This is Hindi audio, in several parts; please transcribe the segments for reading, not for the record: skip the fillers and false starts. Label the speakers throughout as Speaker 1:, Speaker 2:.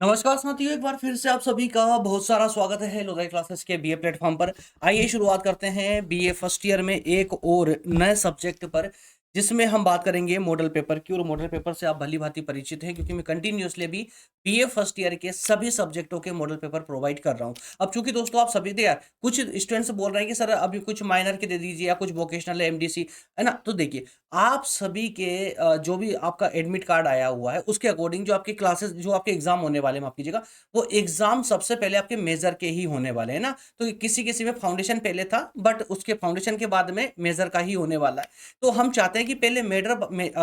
Speaker 1: नमस्कार साथियों, एक बार फिर से आप सभी का बहुत सारा स्वागत है लोधाई क्लासेस के बीए प्लेटफॉर्म पर। आइए शुरुआत करते हैं बीए फर्स्ट ईयर में एक और नए सब्जेक्ट पर, जिसमें हम बात करेंगे मॉडल पेपर की। और मॉडल पेपर से आप भली भांति परिचित हैं, क्योंकि मैं कंटिन्यूअसली अभी बीए फर्स्ट ईयर के सभी सब्जेक्टों के मॉडल पेपर प्रोवाइड कर रहा हूं। अब चूंकि दोस्तों आप सभी देखिए, कुछ स्टूडेंट्स बोल रहे हैं कि सर अभी कुछ माइनर के दे दीजिए या कुछ वोकेशनल एमडीसी, है ना। तो देखिए, आप सभी के जो भी आपका एडमिट कार्ड आया हुआ है उसके अकॉर्डिंग जो आपके क्लासेस, जो आपके एग्जाम होने वाले हैं, माफ कीजिएगा, वो एग्जाम सबसे पहले आपके मेजर के ही होने वाले हैं ना। तो किसी किसी में फाउंडेशन पहले था, बट उसके फाउंडेशन के बाद में मेजर का ही होने वाला है। तो हम चाहते हैं कि पहले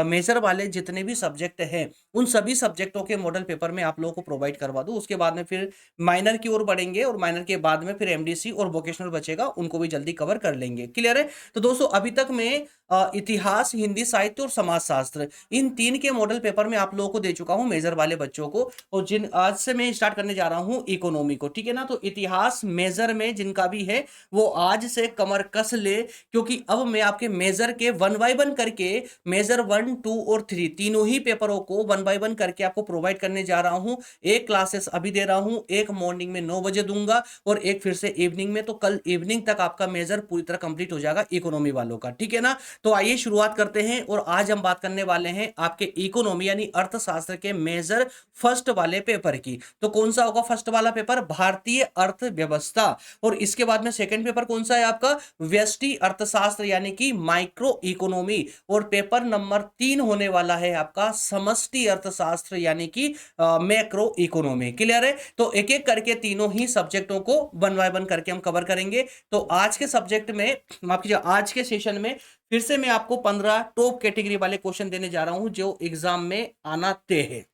Speaker 1: मेजर वाले जितने भी सब्जेक्ट हैं, उन सभी सब्जेक्टों के मॉडल पेपर में आप लोगों को प्रोवाइड करवा दूं। उसके बाद में फिर माइनर की ओर बढ़ेंगे, और माइनर के बाद में फिर एमडीसी और वोकेशनल बचेगा, उनको भी जल्दी कवर कर लेंगे। क्लियर है। तो दोस्तों अभी तक में इतिहास, हिंदी साहित्य और समाजशास्त्र, इन तीन के मॉडल पेपर में आप लोगों को दे चुका हूं मेजर वाले बच्चों को। और जिन आज से मैं स्टार्ट करने जा रहा हूं इकोनॉमी को, ठीक है ना। तो इतिहास मेजर में जिनका भी है वो आज से कमर कस ले, क्योंकि अब मैं आपके मेजर के वन बाय वन करके, मेजर 1, 2 और 3 तीनों ही पेपरों को वन बाय वन करके आपको प्रोवाइड करने जा रहा हूं। एक क्लासेस अभी दे रहा हूं, एक मॉर्निंग में 9 बजे दूंगा, और एक फिर से इवनिंग में। तो कल इवनिंग तक आपका मेजर पूरी तरह कंप्लीट हो जाएगा इकोनॉमी वालों का, ठीक है ना। तो आइए शुरुआत करते हैं, और आज हम बात करने वाले हैं आपके इकोनॉमी यानी अर्थशास्त्र के मेजर फर्स्ट वाले पेपर की। तो कौन सा होगा फर्स्ट वाला पेपर? भारतीय अर्थव्यवस्था। और इसके बाद में सेकंड पेपर कौन सा है आपका? व्यष्टि अर्थशास्त्र यानी कि माइक्रो इकोनॉमी। और पेपर नंबर 3 होने वाला है आपका समष्टि अर्थशास्त्र यानी कि मैक्रो इकोनॉमी। क्लियर है। तो एक एक करके तीनों ही सब्जेक्टों को वन बाय वन करके हम कवर करेंगे। तो आज के सब्जेक्ट में, माफ कीजिए, आज के सेशन में फिर से मैं आपको 15 टॉप कैटेगरी वाले क्वेश्चन देने जा रहा हूं जो एग्जाम में आना तय है।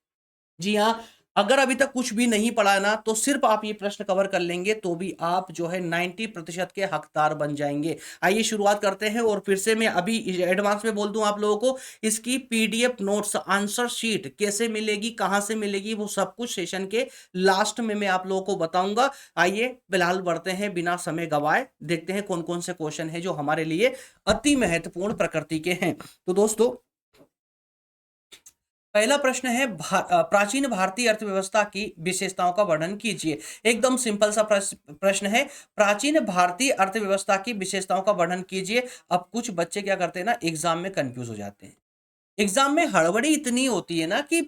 Speaker 1: जी हाँ। अगर अभी तक कुछ भी नहीं पढ़ा ना, तो सिर्फ आप ये प्रश्न कवर कर लेंगे तो भी आप जो है 90% के हकदार बन जाएंगे। आइए शुरुआत करते हैं। और फिर से मैं अभी एडवांस में बोल दूं आप लोगों को, इसकी पीडीएफ नोट्स, आंसर शीट कैसे मिलेगी, कहां से मिलेगी, वो सब कुछ सेशन के लास्ट में मैं आप लोगों को बताऊंगा। आइए फिलहाल बढ़ते हैं बिना समय गवाए, देखते हैं कौन कौन से क्वेश्चन है जो हमारे लिए अति महत्वपूर्ण प्रकृति के हैं। तो दोस्तों पहला प्रश्न है, प्राचीन भारतीय अर्थव्यवस्था की विशेषताओं का वर्णन कीजिए। एकदम सिंपल सा प्रश्न है, प्राचीन भारतीय अर्थव्यवस्था की विशेषताओं का वर्णन कीजिए। अब कुछ बच्चे क्या करते हैं ना, एग्जाम में कंफ्यूज हो जाते हैं। एग्जाम में हड़बड़ी इतनी होती है ना कि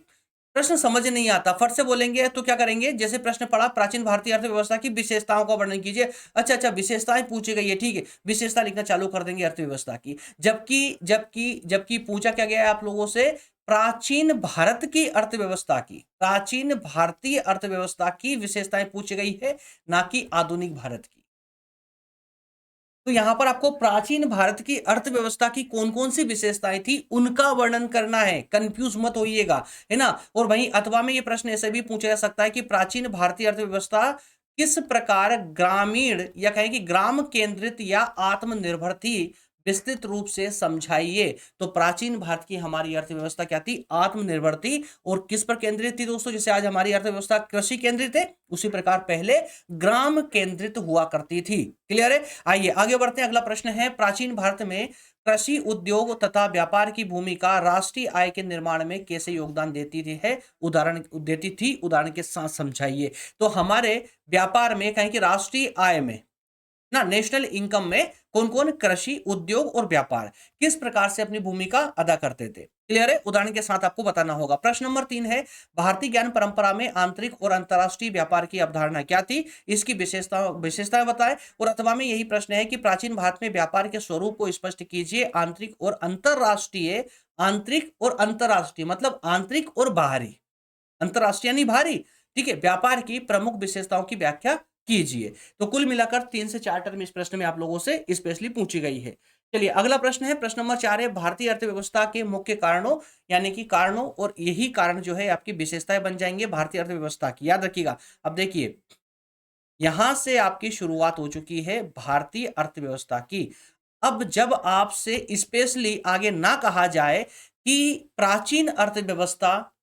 Speaker 1: प्रश्न समझ नहीं आता। फट से बोलेंगे तो क्या करेंगे, जैसे प्रश्न पढ़ा प्राचीन भारतीय अर्थव्यवस्था की विशेषताओं का वर्णन कीजिए, अच्छा अच्छा विशेषताएं पूछी गई है, ठीक है, विशेषता लिखना चालू कर देंगे अर्थव्यवस्था की। जबकि जबकि जबकि पूछा क्या गया है आप लोगों से, प्राचीन भारत की अर्थव्यवस्था की, प्राचीन भारतीय अर्थव्यवस्था की विशेषताएं पूछी गई है, ना कि आधुनिक भारत की। तो यहां पर आपको प्राचीन भारत की अर्थव्यवस्था की कौन कौन सी विशेषताएं थी उनका वर्णन करना है, कंफ्यूज मत होइएगा, है ना। और वहीं अथवा में ये प्रश्न ऐसे भी पूछा जा सकता है कि प्राचीन भारतीय अर्थव्यवस्था किस प्रकार ग्रामीण या कहें कि ग्राम केंद्रित या आत्मनिर्भर थी, विस्तृत रूप से समझाइए। तो प्राचीन भारत की हमारी अर्थव्यवस्था क्या थी? आत्मनिर्भर थी। और किस पर केंद्रित थी दोस्तों? जैसे आज हमारी अर्थव्यवस्था कृषि केंद्रित है, उसी प्रकार पहले ग्राम केंद्रित हुआ करती थी। क्लियर है। आइए आगे बढ़ते हैं। अगला प्रश्न है, प्राचीन भारत में कृषि उद्योग तथा व्यापार की भूमिका राष्ट्रीय आय के निर्माण में कैसे योगदान देती थी है, उदाहरण के साथ समझाइए। तो हमारे व्यापार में कहें कि राष्ट्रीय आय में ना, नेशनल इनकम में कौन कौन कृषि, उद्योग और व्यापार किस प्रकार से अपनी भूमिका अदा करते थे। क्लियर है। उदाहरण के साथ आपको बताना होगा। प्रश्न नंबर 3 है, भारतीय ज्ञान परंपरा में आंतरिक और अंतरराष्ट्रीय व्यापार की अवधारणा क्या थी, इसकी विशेषताएं बताएं। और अथवा में यही प्रश्न है कि प्राचीन भारत में व्यापार के स्वरूप को स्पष्ट कीजिए। आंतरिक और अंतरराष्ट्रीय, आंतरिक और अंतरराष्ट्रीय मतलब आंतरिक और बाहरी, अंतरराष्ट्रीय यानी भारी, ठीक है, व्यापार की प्रमुख विशेषताओं की व्याख्या कीजिए। तो कुल मिलाकर 3 से 4 टर्म इस प्रश्न में आप लोगों से स्पेशली पूछी गई है। चलिए अगला प्रश्न है, प्रश्न नंबर 4 है, भारतीय अर्थव्यवस्था के मुख्य कारणों यानी कि कारणों, और यही कारण जो है आपकी विशेषताएं बन जाएंगे भारतीय अर्थव्यवस्था की, याद रखिएगा। अब देखिए, यहां से आपकी शुरुआत हो चुकी है भारतीय अर्थव्यवस्था की। अब जब आपसे स्पेशली आगे ना कहा जाए कि प्राचीन अर्थव्यवस्था,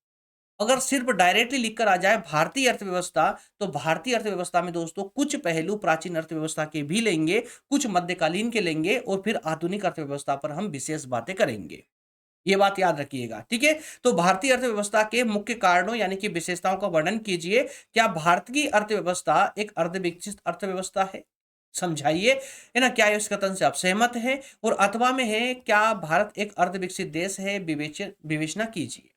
Speaker 1: अगर सिर्फ डायरेक्टली लिखकर आ जाए भारतीय अर्थव्यवस्था, तो भारतीय अर्थव्यवस्था में दोस्तों कुछ पहलू प्राचीन अर्थव्यवस्था के भी लेंगे, कुछ मध्यकालीन के लेंगे, और फिर आधुनिक अर्थव्यवस्था पर हम विशेष बातें करेंगे। ये बात याद रखिएगा, ठीक है। तो भारतीय अर्थव्यवस्था के मुख्य कारणों यानी कि विशेषताओं का वर्णन कीजिए। क्या भारत की अर्थव्यवस्था एक अर्धविकसित अर्थव्यवस्था है? समझाइए, है ना। क्या इस कथन से आप सहमत हैं? और अथवा में है, क्या भारत एक अर्धविकसित देश है? विवेचना कीजिए।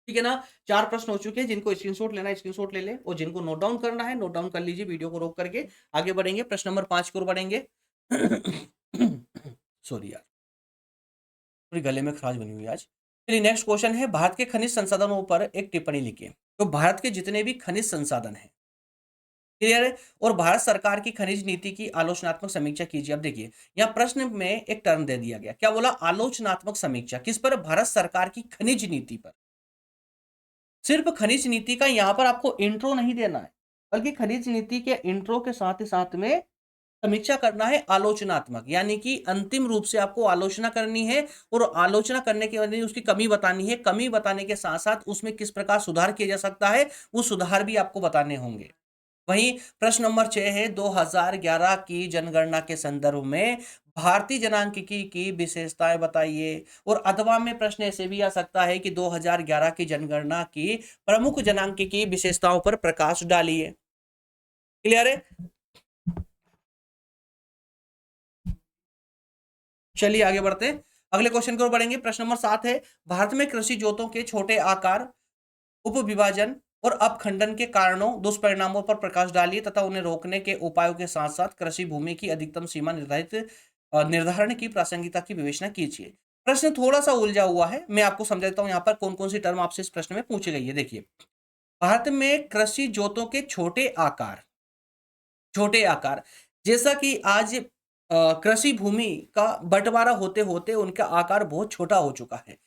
Speaker 1: ठीक है ना। 4 प्रश्न हो चुके हैं। जिनको स्क्रीनशॉट लेना है स्क्रीनशॉट ले ले, और जिनको नोट डाउन करना है नोट डाउन कर लीजिए, वीडियो को रोक करके। आगे बढ़ेंगे, प्रश्न नंबर 5 की ओर बढ़ेंगे। सॉरी यार, पूरी गले में खराश बनी हुई आज। चलिए, नेक्स्ट क्वेश्चन है, भारत के खनिज संसाधनों पर एक टिप्पणी लिखिए। तो भारत के जितने भी खनिज संसाधन हैं, क्लियर है, और भारत सरकार की खनिज नीति की आलोचनात्मक समीक्षा कीजिए। अब देखिए, यहाँ प्रश्न में एक टर्म दे दिया गया, क्या बोला? आलोचनात्मक समीक्षा। किस पर? भारत सरकार की खनिज नीति पर। सिर्फ खनिज नीति का यहाँ पर आपको इंट्रो नहीं देना है, बल्कि खनिज नीति के इंट्रो के साथ ही साथ में समीक्षा करना है आलोचनात्मक, यानी कि अंतिम रूप से आपको आलोचना करनी है, और आलोचना करने के बाद उसकी कमी बतानी है। कमी बताने के साथ साथ उसमें किस प्रकार सुधार किया जा सकता है, वो सुधार भी आपको बताने होंगे। वहीं प्रश्न नंबर 6 है, 2011 की जनगणना के संदर्भ में भारतीय जनांकिकी की विशेषताएं बताइए। और अथवा में प्रश्न ऐसे भी आ सकता है कि 2011 की जनगणना की प्रमुख जनांकिकी विशेषताओं पर प्रकाश डालिए। क्लियर है। चलिए आगे बढ़ते हैं, अगले क्वेश्चन की ओर बढ़ेंगे। प्रश्न नंबर 7 है, भारत में कृषि जोतों के छोटे आकार, उपविभाजन और अपखंडन के कारणों, दुष्परिणामों पर प्रकाश डालिए तथा उन्हें रोकने के उपायों के साथ साथ कृषि भूमि की अधिकतम सीमा निर्धारण की प्रासंगिकता की विवेचना कीजिए। प्रश्न थोड़ा सा उलझा हुआ है, मैं आपको समझा देता हूं यहाँ पर कौन कौन सी टर्म आपसे इस प्रश्न में पूछी गई है। देखिए, भारत में कृषि जोतों के छोटे आकार, छोटे आकार, जैसा कि आज कृषि भूमि का बंटवारा होते होते उनका आकार बहुत छोटा हो चुका है।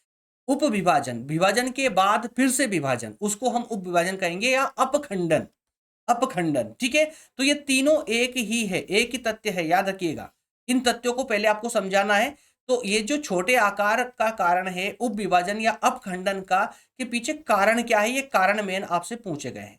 Speaker 1: उप विभाजन, विभाजन के बाद फिर से विभाजन, उसको हम उप विभाजन कहेंगे, या अपखंडन, अपखंडन, ठीक है। तो ये तीनों एक ही है, एक ही तथ्य है, याद रखिएगा। इन तथ्यों को पहले आपको समझाना है। तो ये जो छोटे आकार का कारण है, उप विभाजन या अपखंडन का, के पीछे कारण क्या है, ये कारण मेन आपसे पूछे गए हैं,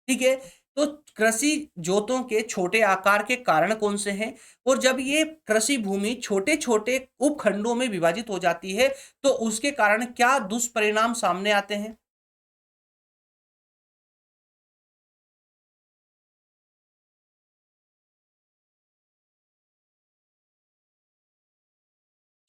Speaker 1: ठीक है। तो कृषि जोतों के छोटे आकार के कारण कौन से हैं, और जब ये कृषि भूमि छोटे छोटे उपखंडों में विभाजित हो जाती है तो उसके कारण क्या दुष्परिणाम सामने आते हैं।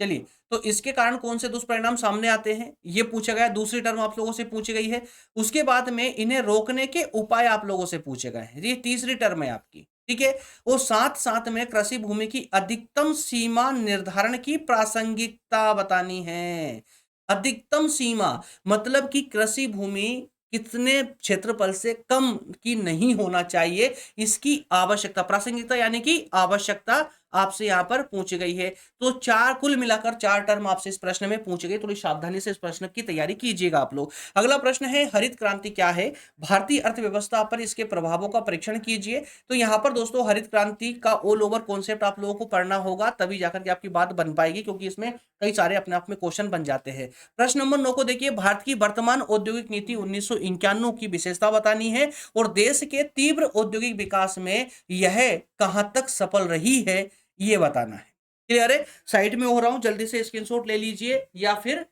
Speaker 1: चलिए, तो इसके कारण कौन से दुष्परिणाम सामने आते हैं, ये पूछा गया। दूसरी टर्म आप लोगों से पूछी गई है। उसके बाद में इन्हें रोकने के उपाय आप लोगों से पूछे गए हैं, ये तीसरी टर्म है आपकी, ठीक है। और साथ साथ में कृषि भूमि की अधिकतम सीमा निर्धारण की प्रासंगिकता बतानी है। अधिकतम सीमा मतलब कि कृषि भूमि कितने क्षेत्रफल से कम की नहीं होना चाहिए, इसकी आवश्यकता, प्रासंगिकता यानी कि आवश्यकता आपसे यहां पर पूछी गई है। तो चार, कुल मिलाकर 4 टर्म आपसे इस प्रश्न में पूछे गए। थोड़ी सावधानी से इस प्रश्न की तैयारी कीजिएगा आप लोग। अगला प्रश्न है, हरित क्रांति क्या है? भारतीय अर्थव्यवस्था पर इसके प्रभावों का परीक्षण कीजिए। तो यहाँ पर दोस्तों हरित क्रांति का ऑल ओवर कॉन्सेप्ट आप लोगों को पढ़ना होगा, तभी जाकर के आपकी बात बन पाएगी, क्योंकि इसमें कई सारे अपने आप में क्वेश्चन बन जाते हैं। प्रश्न नंबर 9 को देखिए, भारत की वर्तमान औद्योगिक नीति 1991 की विशेषता बतानी है, और देश के तीव्र औद्योगिक विकास में यह कहां तक सफल रही है, ये बताना है। क्लियर है। साइड में हो रहा हूं, जल्दी से स्क्रीनशॉट ले लीजिए या फिर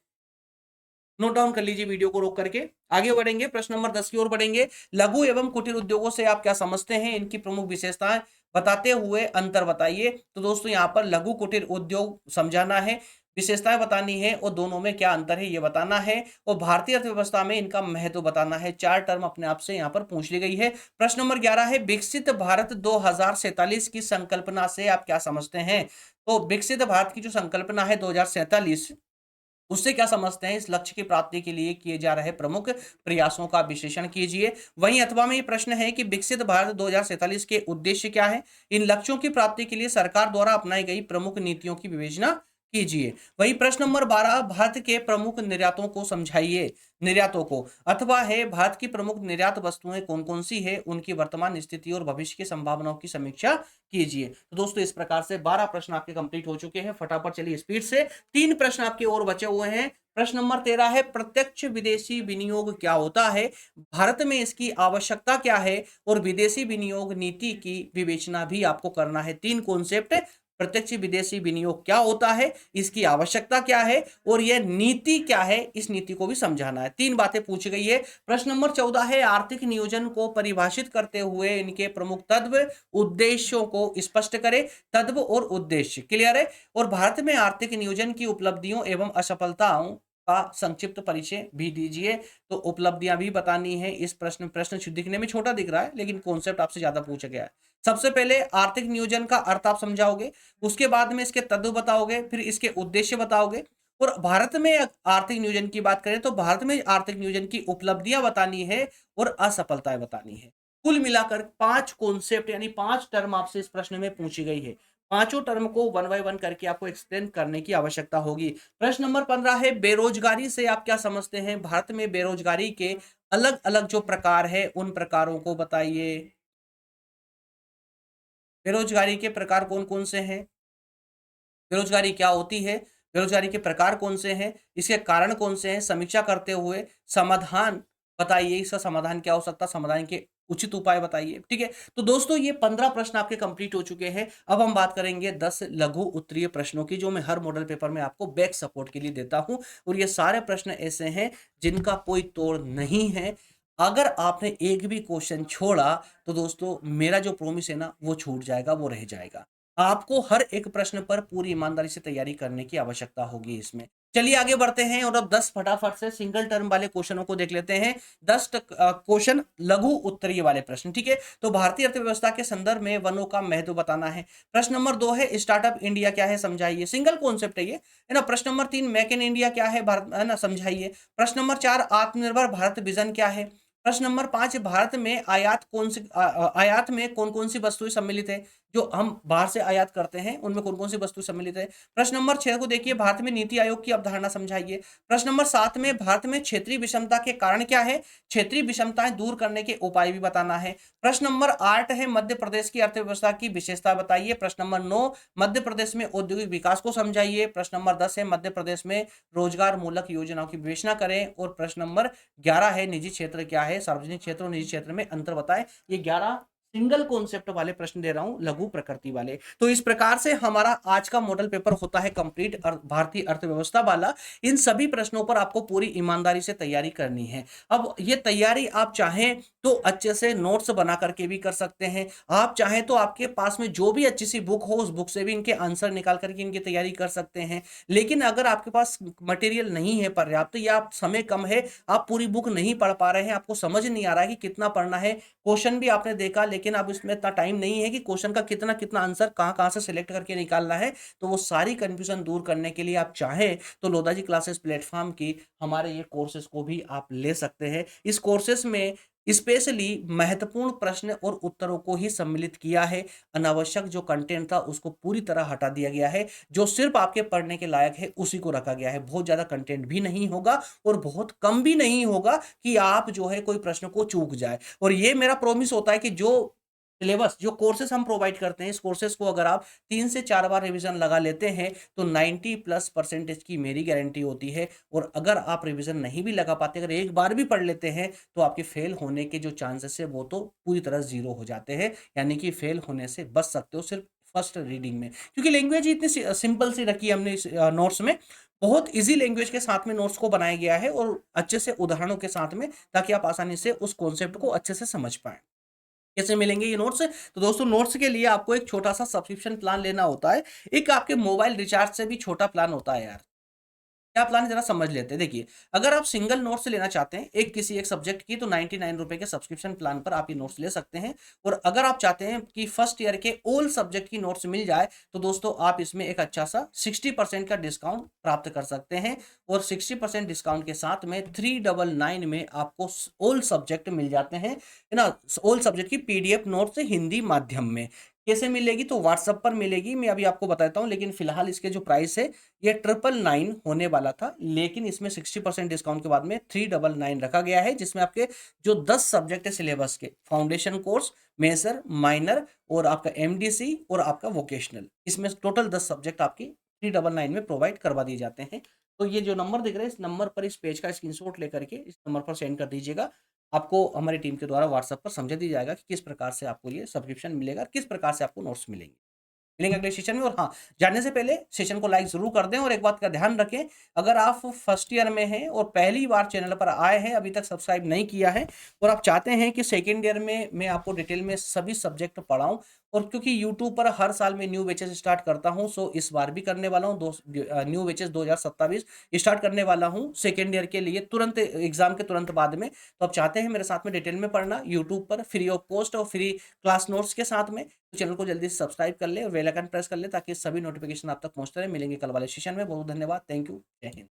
Speaker 1: नोट डाउन कर लीजिए वीडियो को रोक करके। आगे बढ़ेंगे, प्रश्न नंबर 10 की ओर बढ़ेंगे। लघु एवं कुटीर उद्योगों से आप क्या समझते हैं, इनकी प्रमुख विशेषताएं बताते हुए अंतर बताइए। तो दोस्तों यहाँ पर लघु कुटीर उद्योग समझाना है, विशेषताएं बतानी है, और दोनों में क्या अंतर है ये बताना है, और भारतीय अर्थव्यवस्था में इनका महत्व बताना है। 4 टर्म अपने आप से यहाँ पर पूछ ली गई है। प्रश्न नंबर 11 है, विकसित भारत 2047 की संकल्पना से आप क्या समझते हैं? तो विकसित भारत की जो संकल्पना है 2047, उससे क्या समझते हैं? इस लक्ष्य की प्राप्ति के लिए किए जा रहे प्रमुख प्रयासों का विश्लेषण कीजिए। वहीं अथवा में ये प्रश्न है कि विकसित भारत 2047 के उद्देश्य क्या है? इन लक्ष्यों की प्राप्ति के लिए सरकार द्वारा अपनाई गई प्रमुख नीतियों की विवेचना कीजिए। वही प्रश्न नंबर 12, भारत के प्रमुख निर्यातों को समझाइए। निर्यातों को, अथवा है भारत की प्रमुख निर्यात वस्तुएं कौन कौन सी है, उनकी वर्तमान स्थिति और भविष्य की संभावनाओं की समीक्षा कीजिए। तो दोस्तों इस प्रकार से 12 प्रश्न आपके कंप्लीट हो चुके हैं। फटाफट चलिए स्पीड से, 3 प्रश्न आपके और बचे हुए हैं। प्रश्न नंबर 13 है, प्रत्यक्ष विदेशी विनियोग क्या होता है, भारत में इसकी आवश्यकता क्या है, और विदेशी विनियोग नीति की विवेचना भी आपको करना है। 3 कॉन्सेप्ट प्रत्यक्ष विदेशी विनियोग क्या होता है, इसकी आवश्यकता क्या है और यह नीति क्या है, इस नीति को भी समझाना है। 3 बातें पूछी गई है। प्रश्न नंबर 14 है आर्थिक नियोजन को परिभाषित करते हुए इनके प्रमुख तत्व उद्देश्यों को स्पष्ट करें। तत्व और उद्देश्य क्लियर है। और भारत में आर्थिक नियोजन की उपलब्धियों एवं असफलताओं का संक्षिप्त परिचय भी दीजिए। तो उपलब्धियां भी बतानी है। इस प्रश्न दिखने में छोटा दिख रहा है लेकिन कॉन्सेप्ट आपसे ज्यादा पूछा गया है। सबसे पहले आर्थिक नियोजन का अर्थ आप समझाओगे, उसके बाद में इसके तत्व बताओगे, फिर इसके उद्देश्य बताओगे। और भारत में आर्थिक नियोजन की बात करें तो भारत में आर्थिक नियोजन की उपलब्धियां बतानी है और असफलताएं बतानी है। कुल मिलाकर 5 कॉन्सेप्ट यानी 5 टर्म आपसे इस प्रश्न में पूछी गई है। पांचों टर्म को वन बाय वन करके आपको एक्सप्लेन करने की आवश्यकता होगी। प्रश्न नंबर 15 है बेरोजगारी से आप क्या समझते हैं? भारत में बेरोजगारी के अलग अलग जो प्रकार है उन प्रकारों को बताइए। बेरोजगारी के प्रकार कौन कौन से हैं? बेरोजगारी क्या होती है? बेरोजगारी के प्रकार कौन से हैं? इसके कारण कौन से हैं? समीक्षा करते हुए समाधान बताइए। इसका समाधान क्या हो सकता है? समाधान के उचित उपाय बताइए। ठीक है, तो दोस्तों ये 15 प्रश्न आपके कंप्लीट हो चुके हैं। अब हम बात करेंगे 10 लघु उत्तरीय प्रश्नों की, जो मैं हर मॉडल पेपर में आपको बैक सपोर्ट के लिए देता हूं। और ये सारे प्रश्न ऐसे हैं जिनका कोई तोड़ नहीं है। अगर आपने एक भी क्वेश्चन छोड़ा तो दोस्तों मेरा जो प्रॉमिस है ना वो छूट जाएगा, वो रह जाएगा। आपको हर एक प्रश्न पर पूरी ईमानदारी से तैयारी करने की आवश्यकता होगी इसमें। चलिए आगे बढ़ते हैं और अब 10 फटाफट से सिंगल टर्म वाले क्वेश्चनों को देख लेते हैं। 10 क्वेश्चन लघु उत्तरीय वाले प्रश्न। ठीक है, तो भारतीय अर्थव्यवस्था के संदर्भ में वनों का महत्व बताना है। प्रश्न नंबर 2 है स्टार्टअप इंडिया क्या है, समझाइए। सिंगल कॉन्सेप्ट है ये, है ना। प्रश्न नंबर 3 मेक इन इंडिया क्या है, भारत, है ना, समझाइए। प्रश्न नंबर 4 आत्मनिर्भर भारत विजन क्या है। प्रश्न नंबर 5 भारत में आयात में कौन कौन सी वस्तुएं सम्मिलित है, जो हम बाहर से आयात करते हैं उनमें कौन कौन सी वस्तु सम्मिलित है। प्रश्न नंबर 6 को देखिए, भारत में नीति आयोग की अवधारणा समझाइए। प्रश्न नंबर 7 में भारत में क्षेत्रीय विषमता के कारण क्या है, क्षेत्रीय विषमताएं दूर करने के उपाय भी बताना है। प्रश्न नंबर 8 है मध्य प्रदेश की अर्थव्यवस्था की विशेषता बताइए। प्रश्न नंबर 9 मध्य प्रदेश में औद्योगिक विकास को समझाइए। प्रश्न नंबर 10 है मध्य प्रदेश में रोजगार मूलक योजनाओं की विवेचना करें। और प्रश्न नंबर 11 है निजी क्षेत्र क्या है, सार्वजनिक क्षेत्र और निजी क्षेत्र में अंतर बताएं। ये 11 सिंगल कॉन्सेप्ट वाले प्रश्न दे रहा हूं, लघु प्रकृति वाले। तो इस प्रकार से हमारा आज का मॉडल पेपर होता है कंप्लीट भारतीय अर्थव्यवस्था वाला। इन सभी प्रश्नों पर आपको पूरी ईमानदारी से तैयारी करनी है। अब ये तैयारी आप चाहें तो अच्छे से नोट्स बना करके भी कर सकते हैं। आप चाहें तो आपके पास में जो भी अच्छी सी बुक हो उस बुक से भी इनके आंसर निकाल करके इनकी तैयारी कर सकते हैं। लेकिन अगर आपके पास मटेरियल नहीं है पर्याप्त, या आप समय कम है, आप पूरी बुक नहीं पढ़ पा रहे हैं, आपको समझ नहीं आ रहा है कि कितना पढ़ना है, क्वेश्चन भी आपने देखा लेकिन अब इसमें इतना टाइम नहीं है कि क्वेश्चन का कितना कितना आंसर कहाँ कहाँ से सिलेक्ट करके निकालना है, तो वो सारी कंफ्यूजन दूर करने के लिए आप चाहें तो लोधाजी क्लासेस प्लेटफॉर्म की हमारे ये कोर्सेज को भी आप ले सकते हैं। इस कोर्सेज में स्पेशली महत्वपूर्ण प्रश्न और उत्तरों को ही सम्मिलित किया है। अनावश्यक जो कंटेंट था उसको पूरी तरह हटा दिया गया है। जो सिर्फ आपके पढ़ने के लायक है उसी को रखा गया है। बहुत ज्यादा कंटेंट भी नहीं होगा और बहुत कम भी नहीं होगा कि आप जो है कोई प्रश्न को चूक जाए। और ये मेरा प्रॉमिस होता है कि जो सिलेबस, जो कोर्सेज हम प्रोवाइड करते हैं, इस कोर्सेज को अगर आप 3 से 4 बार रिवीजन लगा लेते हैं तो 90+% की मेरी गारंटी होती है। और अगर आप रिवीजन नहीं भी लगा पाते, अगर एक बार भी पढ़ लेते हैं, तो आपके फेल होने के जो चांसेस है वो तो पूरी तरह जीरो हो जाते हैं। यानी कि फेल होने से बच सकते हो सिर्फ फर्स्ट रीडिंग में, क्योंकि लैंग्वेज इतनी सिंपल सी रखी है हमने इस नोट्स में। बहुत इजी लैंग्वेज के साथ में नोट्स को बनाया गया है और अच्छे से उदाहरणों के साथ में, ताकि आप आसानी से उस कॉन्सेप्ट को अच्छे से समझ पाएं। कैसे मिलेंगे ये नोट्स? तो दोस्तों नोट्स के लिए आपको एक छोटा सा सब्सक्रिप्शन प्लान लेना होता है। एक आपके मोबाइल रिचार्ज से भी छोटा प्लान होता है यार। क्या प्लान है जरा समझ लेते हैं। देखिए, अगर आप सिंगल नोट्स लेना चाहते हैं एक किसी एक सब्जेक्ट की, तो 99 रुपए के सब्सक्रिप्शन प्लान पर आप ये नोट्स ले सकते हैं। और अगर आप चाहते हैं कि फर्स्ट ईयर के ऑल सब्जेक्ट की नोट्स मिल जाए, तो दोस्तों आप इसमें एक अच्छा सा 60% का डिस्काउंट प्राप्त कर सकते हैं। और 60% डिस्काउंट के साथ में 399 में आपको ऑल सब्जेक्ट मिल जाते हैं, है ना। ऑल सब्जेक्ट की पीडीएफ नोट्स हिंदी माध्यम में कैसे मिलेगी? तो व्हाट्सएप पर मिलेगी, मैं अभी आपको बताता हूँ। लेकिन फिलहाल इसके जो प्राइस है ये 999 होने वाला था, लेकिन इसमें 60% डिस्काउंट के बाद में 399 रखा गया है, जिसमें आपके जो 10 सब्जेक्ट है सिलेबस के, फाउंडेशन कोर्स, मेजर, माइनर और आपका एमडीसी और आपका वोकेशनल, इसमें टोटल 10 सब्जेक्ट आपकी 399 में प्रोवाइड करवा दिए जाते हैं। तो ये जो नंबर दिख रहा है इस नंबर पर इस पेज का स्क्रीनशॉट लेकर के इस नंबर पर सेंड कर दीजिएगा। आपको हमारी टीम के द्वारा व्हाट्सएप पर समझा दिया जाएगा कि किस प्रकार से आपको ये सब्सक्रिप्शन मिलेगा और किस प्रकार से आपको नोट्स मिलेंगे। मिलेंगे अगले सेशन में। और हाँ, जाने से पहले सेशन को लाइक जरूर कर दें और एक बात का ध्यान रखें, अगर आप फर्स्ट ईयर में हैं और पहली बार चैनल पर आए हैं, अभी तक सब्सक्राइब नहीं किया है और आप चाहते हैं कि सेकेंड ईयर में मैं आपको डिटेल में सभी सब्जेक्ट पढ़ाऊं, और क्योंकि यूट्यूब पर हर साल मैं न्यू बैचेस स्टार्ट करता हूं, सो इस बार भी करने वाला हूं न्यू बैचेस 2027 स्टार्ट करने वाला हूं सेकेंड ईयर के लिए, तुरंत एग्जाम के तुरंत बाद में। तो आप चाहते हैं मेरे साथ में डिटेल में पढ़ना यूट्यूब पर फ्री ऑफ कॉस्ट और फ्री क्लास नोट्स के साथ में, तो चैनल को जल्दी से सब्सक्राइब कर ले और बेल आइकन प्रेस कर ले ताकि सभी नोटिफिकेशन आप तक पहुंचते रहे। मिलेंगे कल वाले सेशन में। बहुत धन्यवाद, थैंक यू, जय हिंद।